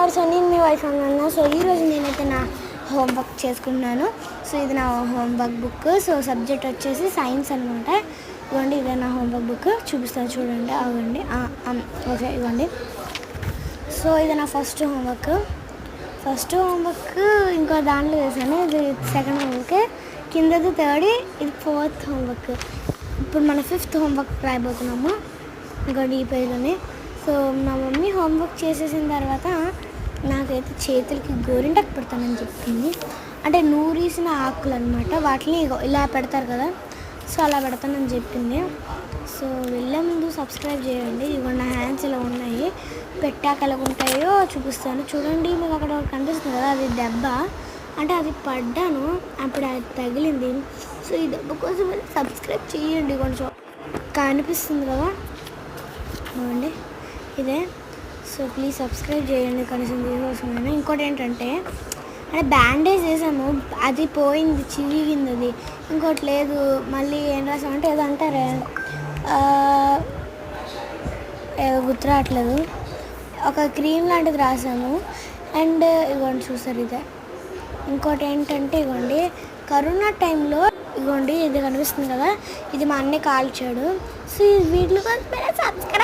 బాగున్నారు. సో నేను మీ వైఫ్ అన్నాను. సో ఈరోజు నేనైతే నా హోంవర్క్ చేసుకున్నాను. సో ఇది నా హోంవర్క్ బుక్. సో సబ్జెక్ట్ వచ్చేసి సైన్స్ అనమాట. ఇవ్వండి, ఇదే నా హోంవర్క్ బుక్. చూపిస్తాను చూడండి. అవ్వండి, ఓకే ఇవ్వండి. సో ఇది నా ఫస్ట్ హోంవర్క్ ఇంకో దాంట్లో చేశాను. ఇది సెకండ్ హోంవర్క్, కిందది థర్డ్, ఇది ఫోర్త్ హోంవర్క్. ఇప్పుడు మన ఫిఫ్త్ హోంవర్క్ రాయబోతున్నాము. ఇంకోటి ఈ పేరులోనే. సో మా మమ్మీ హోంవర్క్ చేసేసిన తర్వాత నాకైతే చేతులకి గోరింటాకు పెడతానని చెప్పింది. అంటే నూరేసిన ఆకులు అనమాట, వాటిని ఇలా పెడతారు కదా, సో అలా పెడతానని చెప్పింది. సో వెళ్ళే ముందు సబ్స్క్రైబ్ చేయండి. ఇవ్వండి, నా హ్యాండ్స్ ఇలా ఉన్నాయి. పెట్టాక ఎలా ఉంటాయో చూపిస్తాను చూడండి. మీకు అక్కడ కనిపిస్తుంది కదా, అది దెబ్బ. అంటే అది పడ్డాను, అప్పుడు అది తగిలింది. సో ఈ దెబ్బ కోసం సబ్స్క్రైబ్ చేయండి. కొంచెం కనిపిస్తుంది కదా, ఇవ్వండి ఇదే. సో ప్లీజ్ సబ్స్క్రైబ్ చేయండి కనీసం దీనికోసమైనా. ఇంకోటి ఏంటంటే, అంటే బ్యాండేజ్ వేసాము, అది పోయింది, చిరిగింది అది. ఇంకోటి లేదు, మళ్ళీ ఏం రాసామంటే ఏదో అంటారే, ఏదో గుర్తు రావట్లేదు, ఒక క్రీమ్ లాంటిది రాసాము. అండ్ ఇవ్వండి చూసారు ఇదే. ఇంకోటి ఏంటంటే ఇవ్వండి, కరోనా టైంలో ఇవ్వండి ఇది కనిపిస్తుంది కదా, ఇది మా అన్నయ్య కాల్చాడు. సో ఈ వీడియో కోసం సబ్స్క్రైబ్